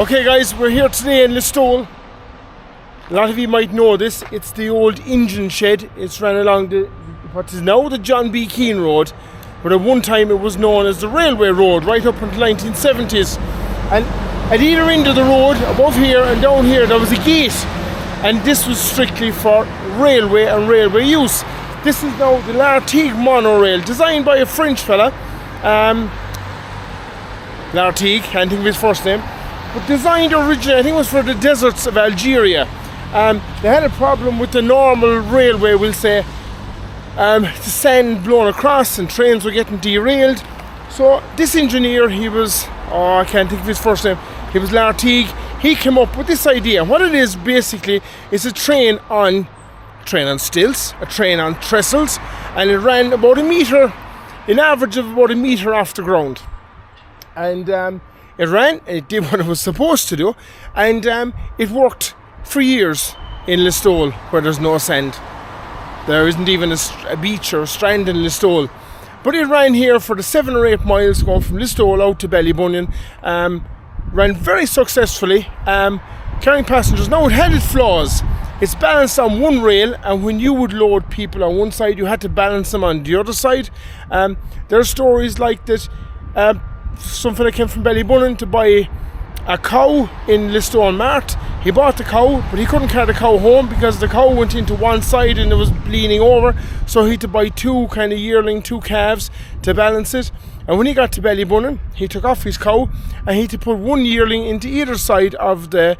Okay guys, we're here today in Listowel. A lot of you might know this. It's the old engine shed. It's ran along what is now the John B. Keane Road, but at one time it was known as the Railway Road, right up until the 1970s. And at either end of the road, above here and down here, there was a gate, and this was strictly for railway and railway use. This is now the Lartigue Monorail, designed by a French fella, Lartigue, can't think of his first name, but designed originally, I think it was for the deserts of Algeria. They had a problem with the normal railway, we'll say, the sand blown across and trains were getting derailed. So this engineer, he was, I can't think of his first name, he was Lartigue. He came up with this idea. What it is basically is a train on stilts, a train on trestles, and it ran about a metre, an average of about a metre off the ground. And it ran, it did what it was supposed to do, and it worked for years in Listowel, where there's no sand. There isn't even a beach or a strand in Listowel. But it ran here for the 7 or 8 miles going from Listowel out to Ballybunion. Ran very successfully, carrying passengers. Now it had its flaws. It's balanced on one rail, and when you would load people on one side, you had to balance them on the other side. There are stories like that. Some fella came from Ballybunion to buy a cow in Listowel Mart. He bought the cow, but he couldn't carry the cow home because the cow went into one side and it was leaning over. So he had to buy 2 kind of yearling, 2 calves to balance it. And when he got to Ballybunion, he took off his cow and he had to put 1 yearling into either side of the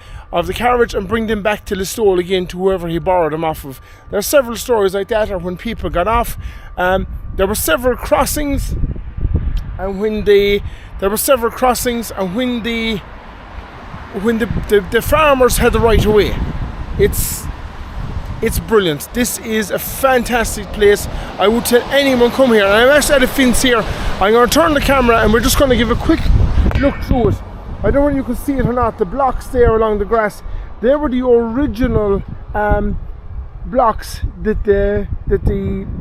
carriage and bring them back to Listowel again to whoever he borrowed them off of. There are several stories like that, or when people got off. There were several crossings, and when the farmers had the right of way. It's brilliant. This is a fantastic place. I would tell anyone come here. And I'm actually at a fence here. I'm going to turn the camera and we're just going to give a quick look through it. I don't know if you can see it or not. The blocks there along the grass, they were the original blocks that the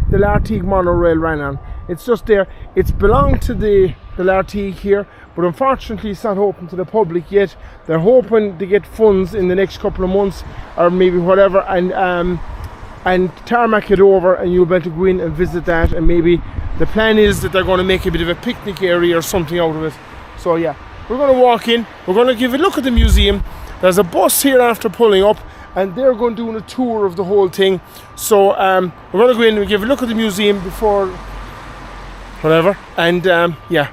Lartigue Monorail ran on. It's just there. It's belonged to the Lartigue here, but unfortunately it's not open to the public yet. They're hoping to get funds in the next couple of months or maybe whatever, and tarmac it over, and you'll be able to go in and visit that. And maybe the plan is that they're going to make a bit of a picnic area or something out of it. So yeah, we're going to walk in, we're going to give a look at the museum. There's a bus here after pulling up, and they're going to do a tour of the whole thing. So we're going to go in and give a look at the museum before whatever, and yeah,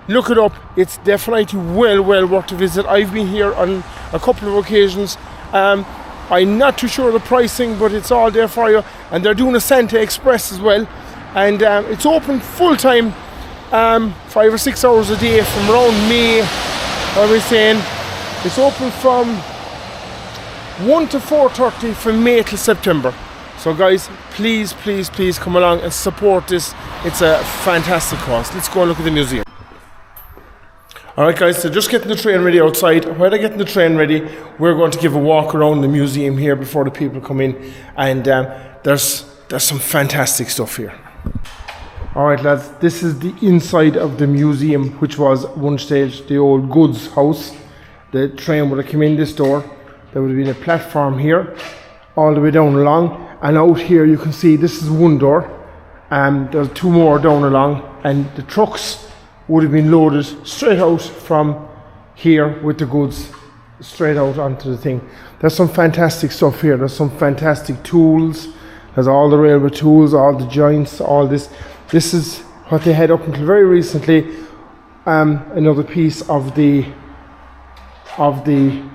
look it up. It's definitely well worth a visit. I've been here on a couple of occasions. I'm not too sure of the pricing, but it's all there for you. And they're doing a Santa Express as well, and it's open full time, 5 or 6 hours a day from around May. What are we saying? It's open from 1 to 4:30 from May till September. So guys, please come along and support this. It's a fantastic cause. Let's go and look at the museum. Alright guys, so just getting the train ready outside. While they're getting the train ready, we're going to give a walk around the museum here before the people come in. And there's some fantastic stuff here. Alright lads, this is the inside of the museum, which was at one stage the old goods house. The train would have come in this door. There would have been a platform here, all the way down along. And out here you can see this is one door. There's 2 more down along, and the trucks would have been loaded straight out from here with the goods straight out onto the thing. There's some fantastic stuff here. There's some fantastic tools. There's all the railway tools, all the joints, all this. This is what they had up until very recently. Another piece of the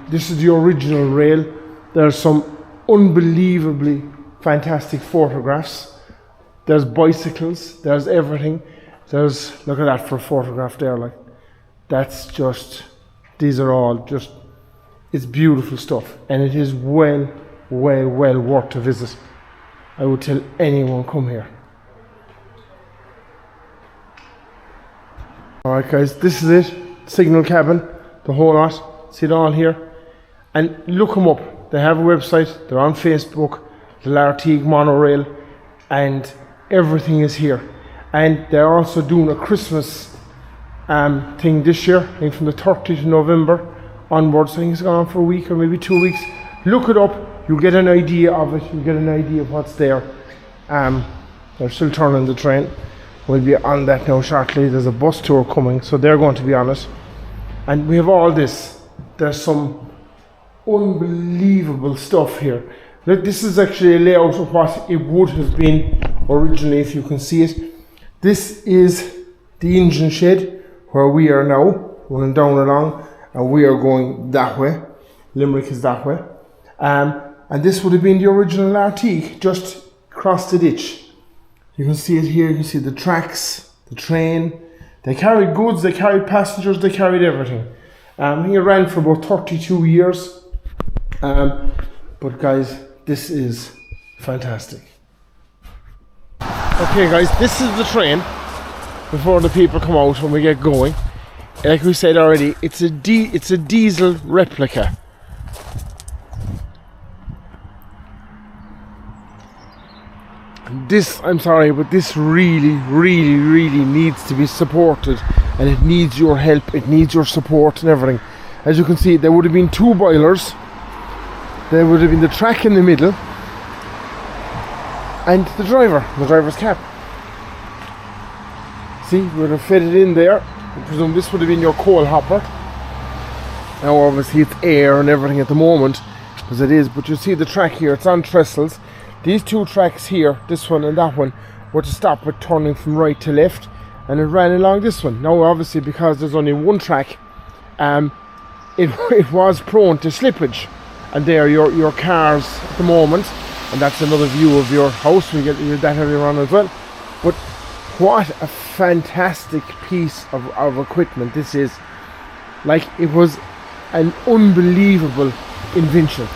this is the original rail. There's some unbelievably fantastic photographs. There's bicycles, there's everything. There's, look at that for a photograph there, like, that's just, these are all just, it's beautiful stuff, and it is well worth a visit. I would tell anyone, come here. Alright guys, this is it, signal cabin, the whole lot, see it all here, and look them up. They have a website, they're on Facebook, the Lartigue Monorail, and everything is here. And they're also doing a Christmas thing this year, I think from the 30th of November onwards. I think it's gone on for a week or maybe 2 weeks. Look it up, you'll get an idea of it, you'll get an idea of what's there. They're still turning the train. We'll be on that now shortly. There's a bus tour coming, so they're going to be on it. And we have all this. There's some unbelievable stuff here. Look, this is actually a layout of what it would have been originally, if you can see it. This is the engine shed where we are now, running down along, and we are going that way. Limerick is that way. And this would have been the original Lartigue, just across the ditch. You can see it here, you can see the tracks, the train. They carried goods, they carried passengers, they carried everything. It ran for about 32 years. But guys, this is fantastic. Okay guys, this is the train before the people come out when we get going. Like we said already, it's a diesel replica. This, I'm sorry, but this really needs to be supported, and it needs your help, it needs your support and everything. As you can see, there would have been 2 boilers, there would have been the track in the middle, and the driver's cab. See, we would have fitted in there. I presume this would have been your coal hopper. Now obviously it's air and everything at the moment, because it is, but you see the track here, it's on trestles. These 2 tracks here, this one and that one, were to stop it turning from right to left, and it ran along this one. Now obviously, because there's only 1 track, it was prone to slippage, and there are your cars at the moment, and that's another view of your house. We get that earlier on as well. But what a fantastic piece of equipment this is. Like, it was an unbelievable invention.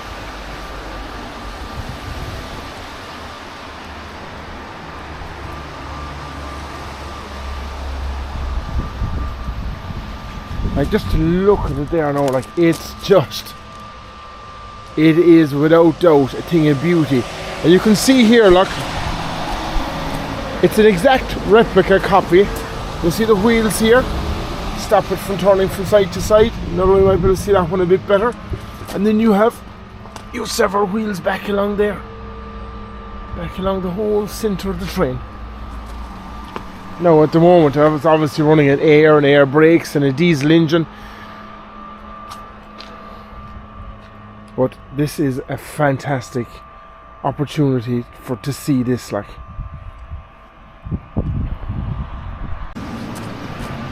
Like, just to look at it there now, like, it is without doubt a thing of beauty. And you can see here, look, it's an exact replica copy. You see the wheels here, stop it from turning from side to side. Now we might be able to see that one a bit better. And then you have several wheels back along there, back along the whole centre of the train. Now at the moment I was obviously running an air and air brakes and a diesel engine, but this is a fantastic opportunity to see this. Like,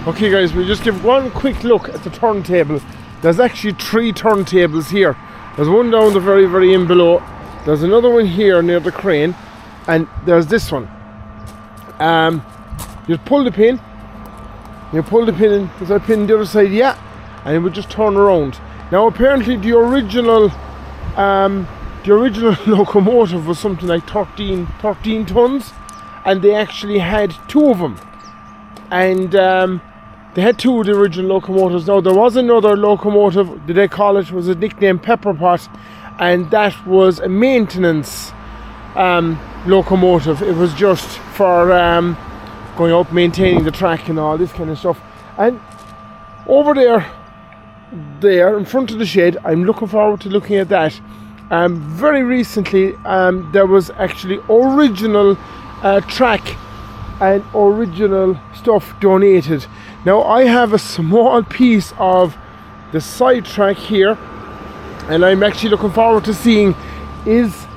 okay guys, we'll just give one quick look at the turntable. There's actually 3 turntables here. There's one down the very end below, there's another one here near the crane, and there's this one. You pull the pin in, there's a pin on the other side, yeah, and it would just turn around. Now apparently the original locomotive was something like 13 tons, and they actually had 2 of them. And they had 2 of the original locomotives. Now there was another locomotive, did they call it, was a nickname Pepperpot, and that was a maintenance locomotive. It was just for going up, maintaining the track and all this kind of stuff. And over there in front of the shed, I'm looking forward to looking at that. Very recently there was actually original track and original stuff donated. Now I have a small piece of the side track here, and I'm actually looking forward to seeing, is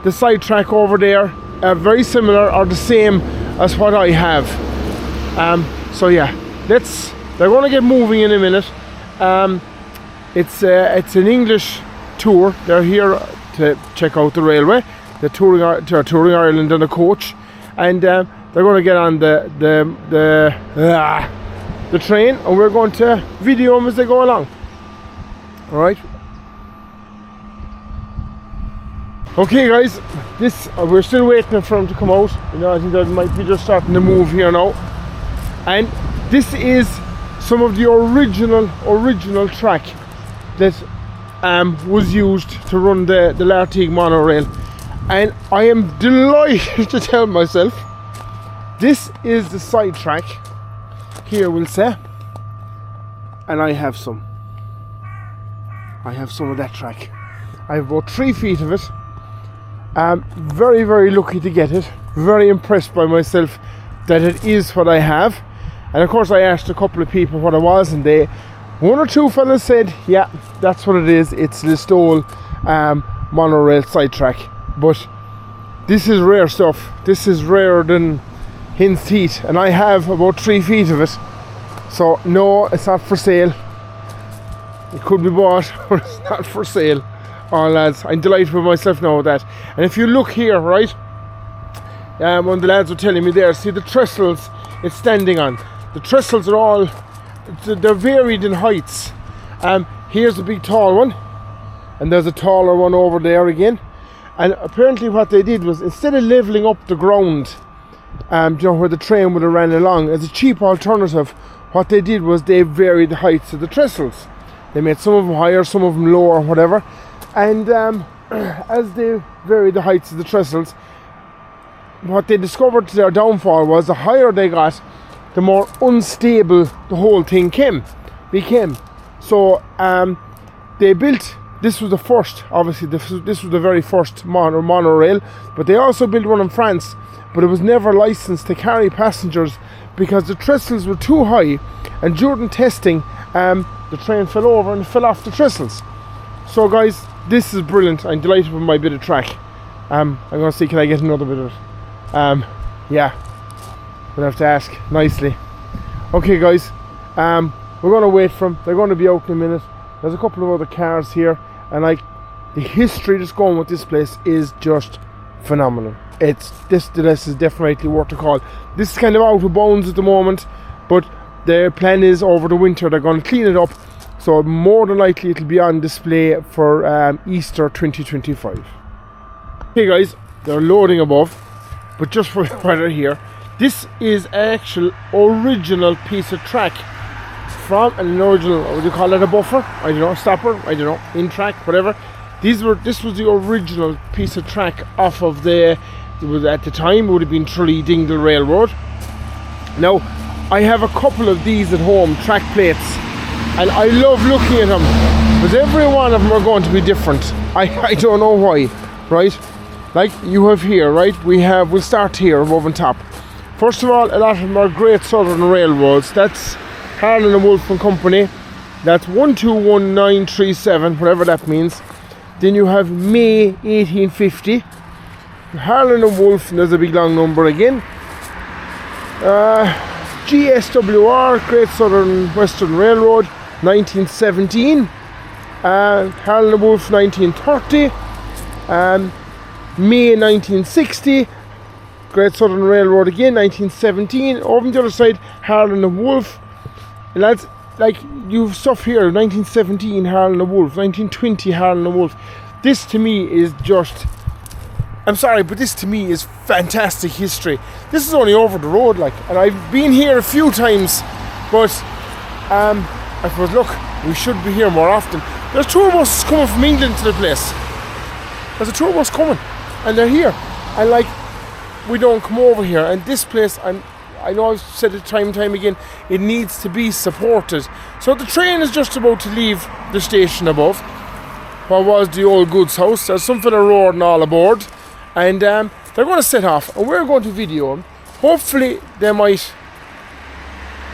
the side track over there very similar or the same as what I have. So yeah, they're going to get moving in a minute. It's an English tour. They're here to check out the railway. They're touring Ireland on a coach, and they're going to get on the train, and we're going to video them as they go along. All right. Okay guys, we're still waiting for them to come out. You know, I think they might be just starting to move here now. And this is some of the original track that was used to run the Lartigue Monorail. And I am delighted to tell myself this is the side track here, we'll say. And I have some. I have some of that track. I have about 3 feet of it. Very, very lucky to get it. Very impressed by myself that it is what I have. And of course I asked a couple of people what it was, and one or two fellas said, yeah, that's what it is. It's Listowel monorail sidetrack. But this is rare stuff. This is rarer than hen's teeth, and I have about 3 feet of it. So no, it's not for sale. It could be bought, but it's not for sale. Oh lads, I'm delighted with myself now with that. And if you look here, right, one of the lads were telling me there, see the trestles it's standing on. The trestles are all, they're varied in heights. Here's a big tall one, and there's a taller one over there again. And apparently what they did was, instead of levelling up the ground, you know, where the train would have ran along, as a cheap alternative, what they did was they varied the heights of the trestles. They made some of them higher, some of them lower, whatever. And as they varied the heights of the trestles, what they discovered to their downfall was the higher they got, the more unstable the whole thing became. So they built, this was the first, obviously this was the very first monorail, but they also built one in France, but it was never licensed to carry passengers because the trestles were too high, and during testing the train fell over and fell off the trestles. So guys, this is brilliant. I'm delighted with my bit of track. I'm going to see, can I get another bit of it? Yeah, we'll have to ask nicely. Okay guys, we're going to wait for them. They're going to be out in a minute. There's a couple of other cars here, and like, the history that's going with this place is just phenomenal. This is definitely worth a call. This is kind of out of bounds at the moment, but their plan is over the winter they're going to clean it up, so more than likely it'll be on display for Easter 2025. Okay guys, they're loading above, but just for while they're here, this is actual original piece of track from an original, what do you call it, a buffer? I don't know, stopper, I don't know, in track, whatever. This was the original piece of track off of at the time it would have been Tralee Dingle Railroad. Now I have a couple of these at home, track plates, and I love looking at them, but every one of them are going to be different. I don't know why, right? Like you have here, right? We'll start here above and top. First of all, a lot of them are Great Southern Railroads. That's Harlan and Wolff and Company. That's 121937, whatever that means. Then you have May 1850. Harlan and Wolff, and there's a big long number again. GSWR, Great Southern Western Railroad, 1917. Harlan and Wolff, 1930. May 1960. Great Southern Railroad again, 1917. Over on the other side, Harlan and Wolff. And that's like, you've stuff here, 1917 Harlan and Wolff, 1920 Harlan and Wolff. This to me is just, I'm sorry, but this to me is fantastic history. This is only over the road, like, and I've been here a few times, but I suppose, look, we should be here more often. There's tour buses coming from England to the place. There's a tour bus coming, and they're here. And like, we don't come over here, and this place, I know I've said it time and time again, it needs to be supported. So the train is just about to leave the station above, what was the old goods house. There's something roaring all aboard, and they're going to set off, and we're going to video them. Hopefully they might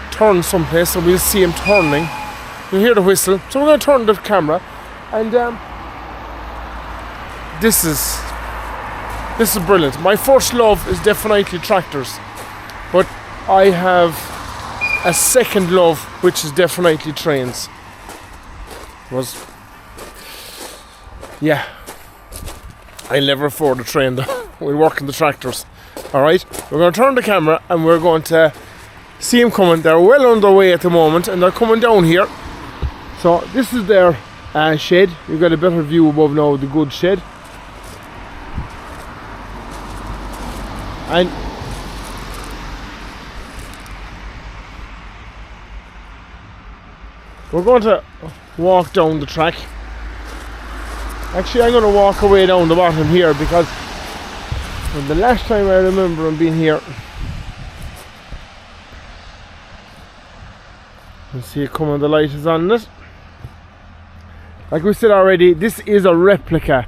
turn someplace, and we'll see them turning. You'll hear the whistle, so we're going to turn the camera, and this is brilliant. My first love is definitely tractors, but I have a second love, which is definitely trains. Yeah, I'll never afford a train though. We work in the tractors. Alright, we're going to turn the camera and we're going to see them coming. They're well on their way at the moment, and they're coming down here. So this is their shed. You've got a better view above now, the goods shed. And we're going to walk down the track. Actually, I'm going to walk away down the bottom here, because the last time I remember being here, you see it coming, the light is on it. Like we said already, this is a replica.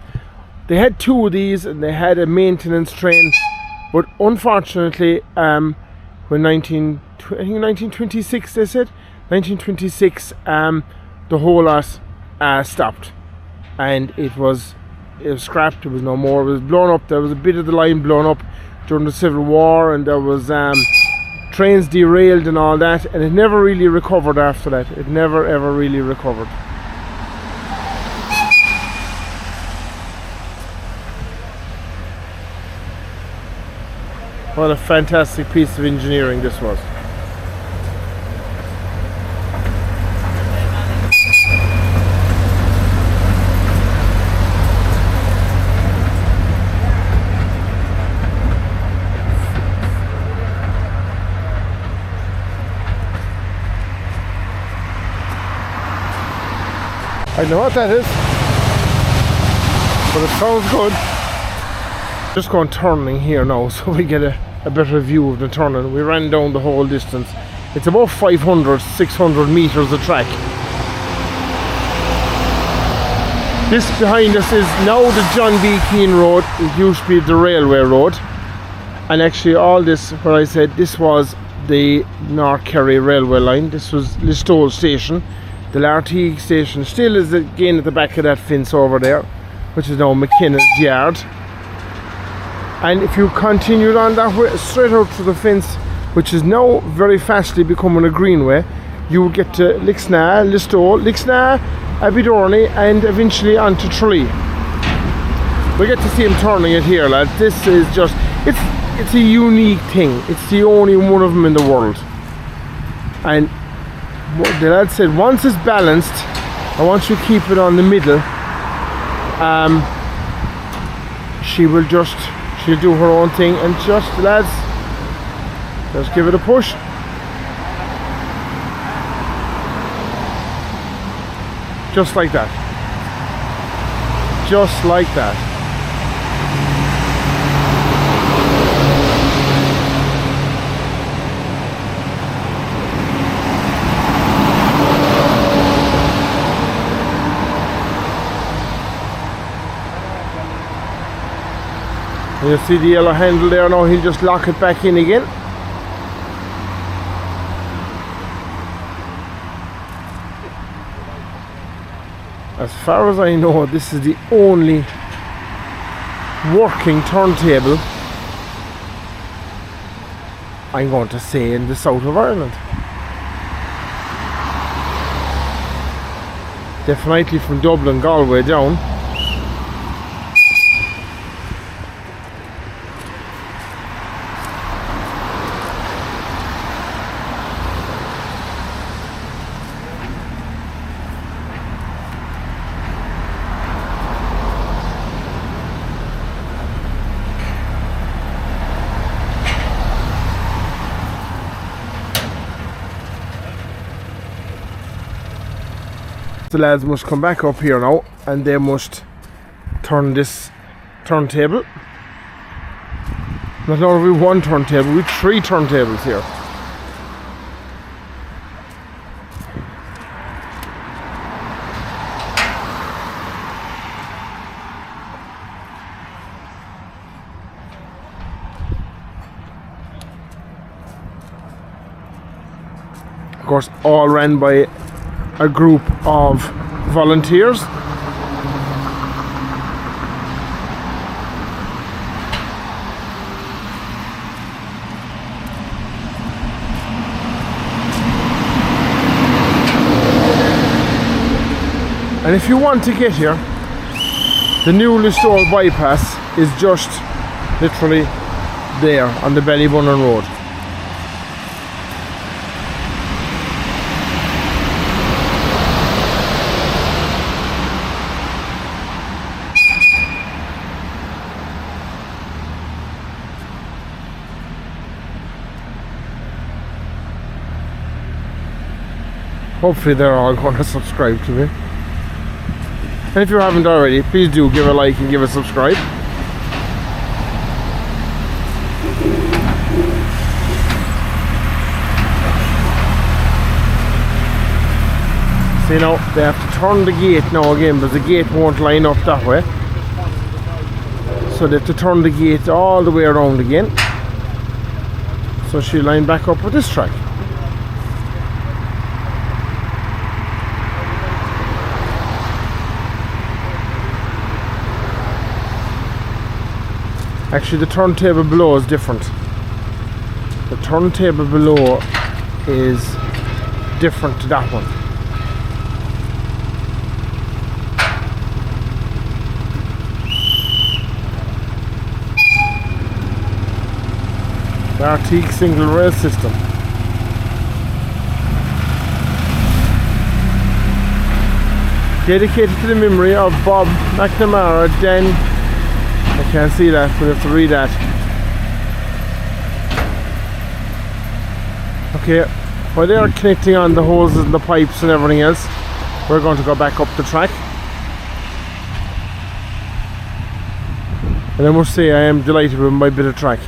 They had two of these and they had a maintenance train, but unfortunately when 1926 they said, 1926 the whole lot stopped, and it was scrapped. There was no more. It was blown up. There was a bit of the line blown up during the Civil War, and there was trains derailed and all that, and it never really recovered after that. It never ever really recovered. What a fantastic piece of engineering this was. I know what that is, but it sounds good. Just going turning here now so we get a better view of the turning. We ran down the whole distance. It's about 500-600 meters of track. This behind us is now the John B. Keane Road. It used to be the railway road, and actually all this, where I said this was the North Kerry railway line. This was Listowel station. The Lartigue station still is again at the back of that fence over there, which is now McKenna's yard. And if you continued on that way straight out to the fence, which is now very fastly becoming a greenway, you will get to Lixnaw, Listowel, Lixnaw, Abidorney, and eventually on to Tralee. We get to see him turning it here, lads. This is just, it's a unique thing. It's the only one of them in the world. And the lad said once it's balanced, I want you to keep it on the middle. She'll do her own thing, and just, lads, just give it a push. Just like that. Just like that. You see the yellow handle there now, he'll just lock it back in again. As far as I know, this is the only working turntable, I'm going to say, in the south of Ireland. Definitely from Dublin, Galway down. The lads must come back up here now, and they must turn this turntable. Not only with one turntable, with 3 turntables here. Of course, all ran by a group of volunteers. And if you want to get here, the new Listowel bypass is just literally there on the Ballybunion Road. Hopefully they're all going to subscribe to me. And if you haven't already, please do give a like and give a subscribe. See now, they have to turn the gate now again, but the gate won't line up that way. So they have to turn the gate all the way around again. So she'll line back up with this track. Actually, the turntable below is different. The turntable below is different to that one. Lartigue single rail system. Dedicated to the memory of Bob McNamara, then I can't see that, but I have to read that. Okay, while they are connecting on the hoses and the pipes and everything else, we're going to go back up the track. And I must say I am delighted with my bit of track.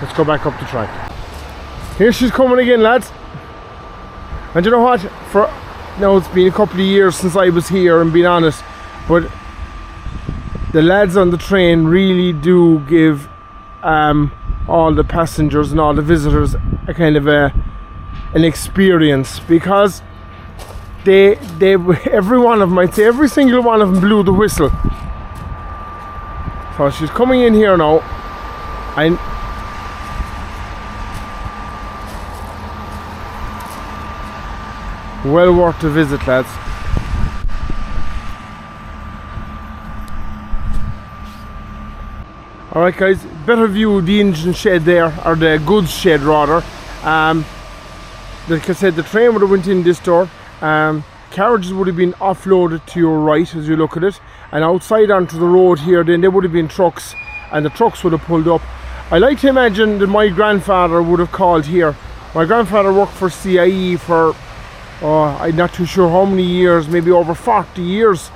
Let's go back up the track. Here she's coming again, lads. And you know what? For now, it's been a couple of years since I was here, and being honest, but the lads on the train really do give all the passengers and all the visitors a kind of an experience, because they every one of them, I'd say every single one of them, blew the whistle. So she's coming in here now, and well worth a visit, lads. Alright guys, better view the engine shed there, or the goods shed rather. Like I said, the train would have went in this door. Carriages would have been offloaded to your right as you look at it, and outside onto the road here then there would have been trucks, and the trucks would have pulled up. I like to imagine that my grandfather would have called here. My grandfather worked for CIE for I'm not too sure how many years, maybe over 40 years.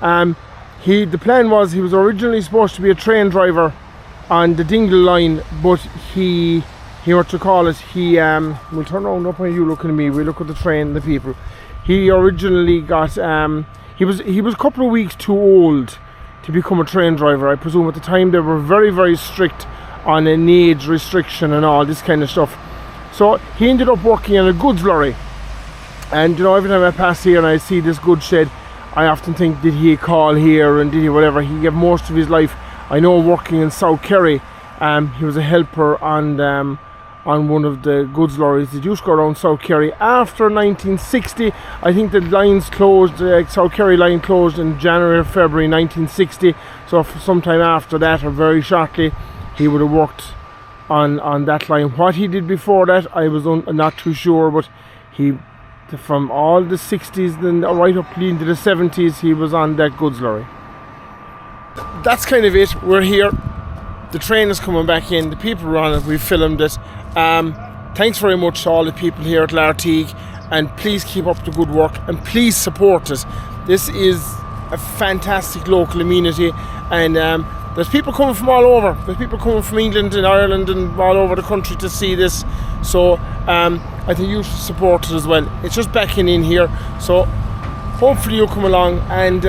The plan was he was originally supposed to be a train driver on the Dingle line, but he were to call it, we'll turn around up when you looking at me, we look at the train, the people. He originally got, he was a couple of weeks too old to become a train driver. I presume at the time they were very, very strict on an age restriction and all this kind of stuff. So he ended up working on a goods lorry. And you know, every time I pass here and I see this goods shed, I often think, did he call here and did he whatever? He gave most of his life, I know, working in South Kerry. He was a helper on one of the goods lorries that used to go around South Kerry. After 1960, I think the lines closed, South Kerry line closed in January or February 1960. So sometime after that, or very shortly, he would have worked on that line. What he did before that, I was not too sure, but he, from all the 60s and right up into the 70s, he was on that goods lorry. That's kind of it. We're here. The train is coming back in. The people are on it. We filmed it. Thanks very much to all the people here at Lartigue, and please keep up the good work and please support us. This is a fantastic local amenity, and there's people coming from all over. There's people coming from England and Ireland and all over the country to see this. So I think you should support it as well. It's just backing in here, so hopefully you'll come along. And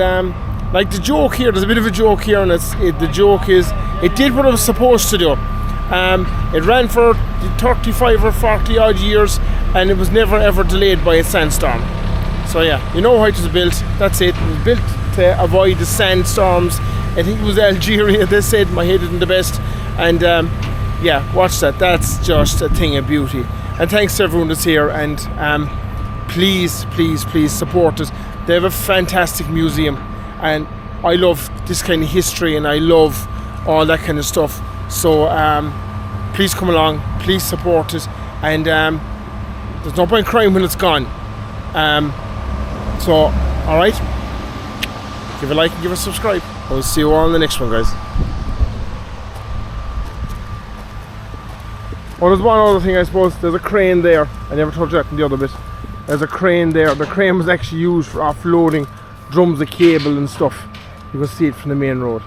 like the joke here, there's a bit of a joke here, and the joke is it did what it was supposed to do. It ran for 35 or 40 odd years, and it was never ever delayed by a sandstorm. So yeah, you know how it was built. That's it. It was built to avoid the sandstorms. I think it was Algeria, they said. My head isn't the best. And yeah, watch that. That's just a thing of beauty. And thanks to everyone that's here. And please, please, please support us. They have a fantastic museum, and I love this kind of history, and I love all that kind of stuff. So please come along, please support us, and there's no point crying when it's gone. So alright, give a like and give a subscribe. I'll see you all in the next one, guys. Oh, there's one other thing, I suppose. There's a crane there. I never told you that in the other bit. There's a crane there. The crane was actually used for offloading drums of cable and stuff. You can see it from the main road.